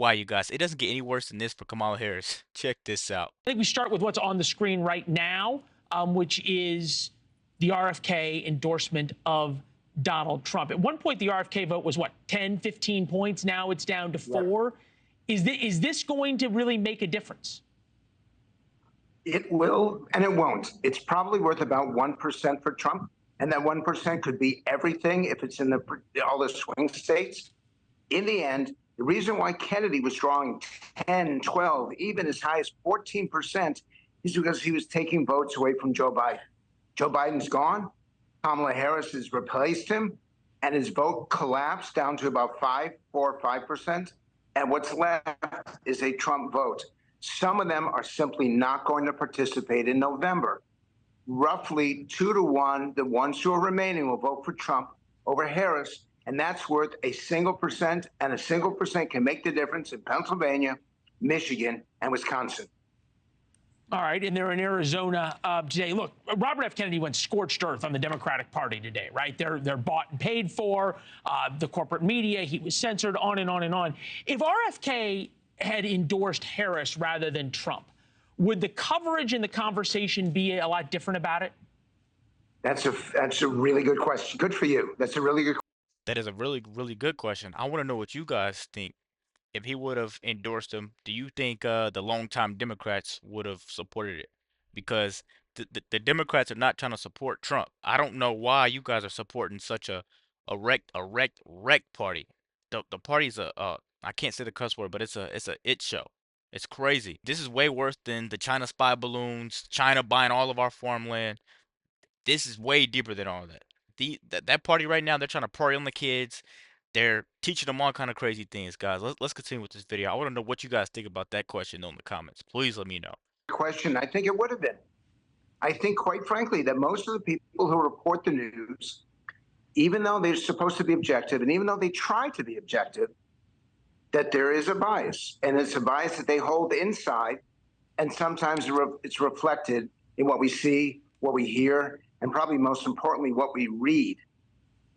why, you guys. It doesn't get any worse than this for Kamala Harris. Check this out. I think we start with what's on the screen right now, which is the RFK endorsement of Donald Trump. At one point, the RFK vote was, what, 10, 15 points? Now it's down to 4. Is this going to really make a difference? It will, and it won't. It's probably worth about 1% for Trump, and that 1% could be everything if it's in all the swing states. In the end, the reason why Kennedy was drawing 10, 12, even as high as 14% is because he was taking votes away from Joe Biden. Joe Biden's gone. Kamala Harris has replaced him, and his vote collapsed down to about 4 or 5%. And what's left is a Trump vote. Some of them are simply not going to participate in November. Roughly 2 to 1, the ones who are remaining will vote for Trump over Harris, and that's worth a single percent, and a single percent can make the difference in Pennsylvania, Michigan, and Wisconsin. All right, and they're in Arizona today. Look, Robert F. Kennedy went scorched earth on the Democratic Party today, right? They're bought and paid for, the corporate media. He was censored, on and on and on. If RFK had endorsed Harris rather than Trump, would the coverage and the conversation be a lot different about it? That's a really good question. Good for you. That's a really good question. That is a really, really good question. I want to know what you guys think. If he would have endorsed him, do you think the longtime Democrats would have supported it? Because the Democrats are not trying to support Trump. I don't know why you guys are supporting such a wrecked party. The party's I can't say the cuss word, but it's a it show. It's crazy. This is way worse than the China spy balloons, China buying all of our farmland. This is way deeper than all that. That party right now, they're trying to prey on the kids. They're teaching them all kind of crazy things, guys. Let's continue with this video. I want to know what you guys think about that question in the comments. Please let me know. Question, I think it would have been. I think, quite frankly, that most of the people who report the news, even though they're supposed to be objective, and even though they try to be objective, that there is a bias. And it's a bias that they hold inside, and sometimes it's reflected in what we see, what we hear, and probably most importantly, what we read.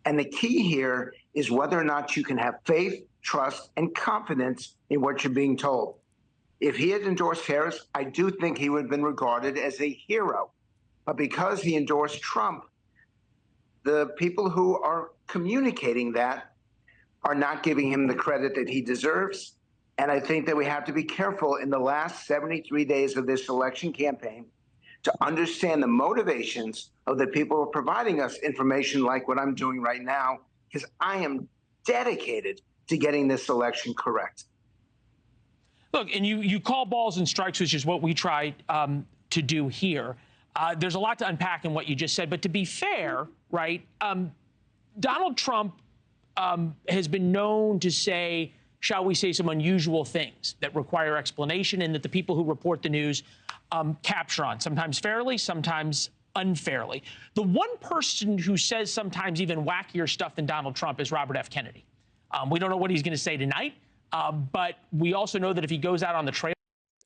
And the key here is whether or not you can have faith, trust, and confidence in what you're being told. If he had endorsed Harris, I do think he would have been regarded as a hero. But because he endorsed Trump, the people who are communicating that are not giving him the credit that he deserves. And I think that we have to be careful in the last 73 days of this election campaign to understand the motivations of the people who are providing us information like what I'm doing right now, because I am dedicated to getting this election correct. Look, and you call balls and strikes, which is what we try to do here. There's a lot to unpack in what you just said, but to be fair, right, Donald Trump has been known to say, shall we say, some unusual things that require explanation, and that the people who report the news capture on, sometimes fairly, sometimes unfairly. The one person who says sometimes even wackier stuff than Donald Trump is Robert F. Kennedy. We don't know what he's going to say tonight, but we also know that if he goes out on the trail,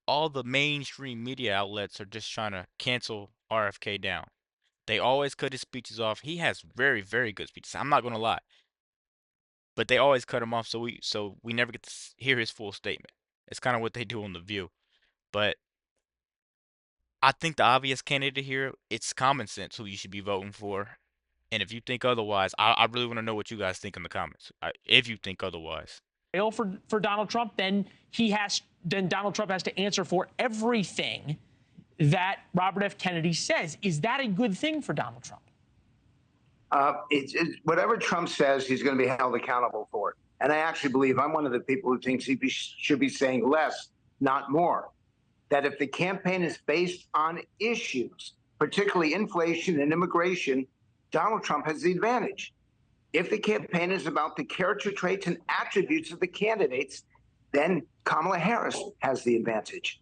all the mainstream media outlets are just trying to cancel RFK down. They always cut his speeches off. He has very, very good speeches. I'm not going to lie. But they always cut him off, so we never get to hear his full statement. It's kind of what they do on The View. But I think the obvious candidate here, it's common sense who you should be voting for. And if you think otherwise, I really want to know what you guys think in the comments. If you think otherwise. For Donald Trump, then Donald Trump has to answer for everything that Robert F. Kennedy says. Is that a good thing for Donald Trump? Whatever Trump says, he's going to be held accountable for it. And I actually believe I'm one of the people who thinks he should be saying less, not more. That if the campaign is based on issues, particularly inflation and immigration, Donald Trump has the advantage. If the campaign is about the character traits and attributes of the candidates, then Kamala Harris has the advantage.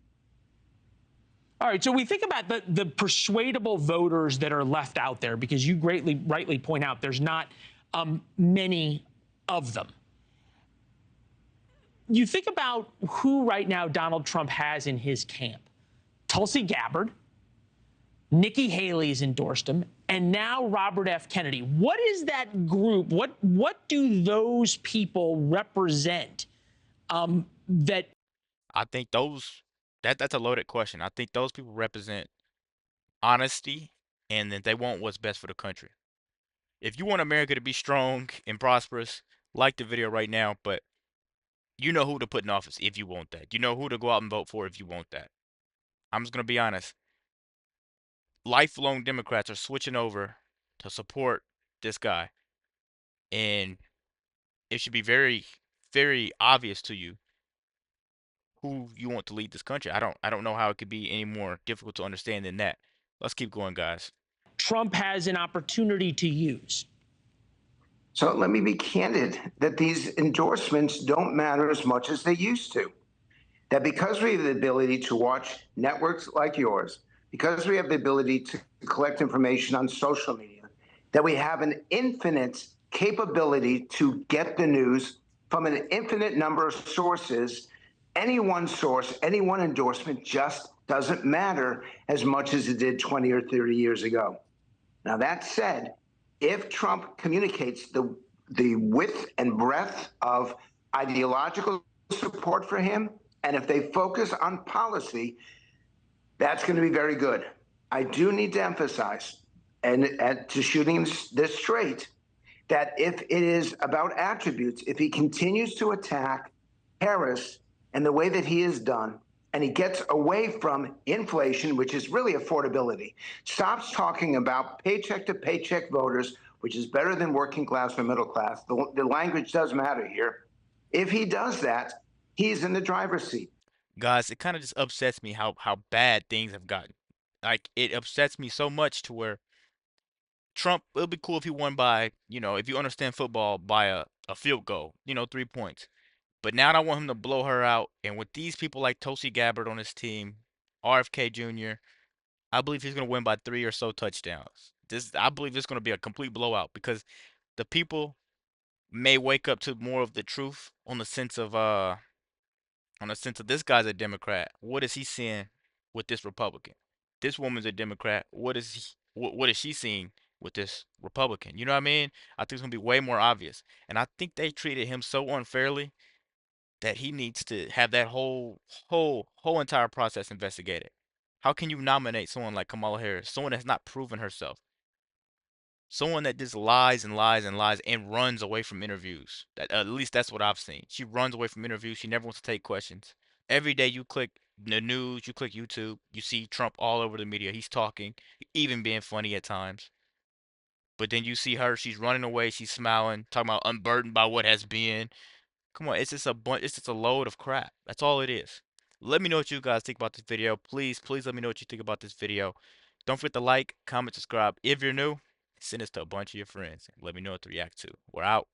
All right, so we think about the persuadable voters that are left out there, because you rightly point out there's not many of them. You think about who right now Donald Trump has in his camp. Tulsi Gabbard, Nikki Haley's endorsed him, and now Robert F. Kennedy. What is that group? What do those people represent that I think that's a loaded question. I think those people represent honesty and that they want what's best for the country. If you want America to be strong and prosperous, like the video right now, but you know who to put in office if you want that. You know who to go out and vote for if you want that. I'm just gonna be honest. Lifelong Democrats are switching over to support this guy, and it should be very, very obvious to you who you want to lead this country. I don't know how it could be any more difficult to understand than that. Let's keep going, guys. Trump has an opportunity to use. So let me be candid that these endorsements don't matter as much as they used to. That because we have the ability to watch networks like yours, because we have the ability to collect information on social media, that we have an infinite capability to get the news from an infinite number of sources. Any one source, any one endorsement just doesn't matter as much as it did 20 or 30 years ago. Now, that said, if Trump communicates the width and breadth of ideological support for him, and if they focus on policy, that's going to be very good. I do need to emphasize, and to shooting this straight, that if it is about attributes, if he continues to attack Harris and the way that he has done, and he gets away from inflation, which is really affordability, stops talking about paycheck to paycheck voters, which is better than working class or middle class. The language does matter here. If he does that, he's in the driver's seat. Guys, it kind of just upsets me how bad things have gotten. Like it upsets me so much to where Trump, it'll be cool if he won by, if you understand football, by a field goal, 3 points. But now I want him to blow her out. And with these people like Tulsi Gabbard on his team, RFK Jr., I believe he's going to win by 3 or so touchdowns. I believe it's going to be a complete blowout because the people may wake up to more of the truth on the sense of this guy's a Democrat. What is he seeing with this Republican? This woman's a Democrat. What is she seeing with this Republican? You know what I mean? I think it's gonna be way more obvious. And I think they treated him so unfairly that he needs to have that whole entire process investigated. How can you nominate someone like Kamala Harris, someone that's not proven herself? Someone that just lies and lies and lies and runs away from interviews. That at least that's what I've seen. She runs away from interviews. She never wants to take questions. Every day you click the news, you click YouTube, you see Trump all over the media. He's talking, even being funny at times. But then you see her, she's running away, she's smiling, talking about unburdened by what has been. Come on, it's just a load of crap. That's all it is. Let me know what you guys think about this video. Please, please let me know what you think about this video. Don't forget to like, comment, subscribe. If you're new, send this to a bunch of your friends. Let me know what to react to. We're out.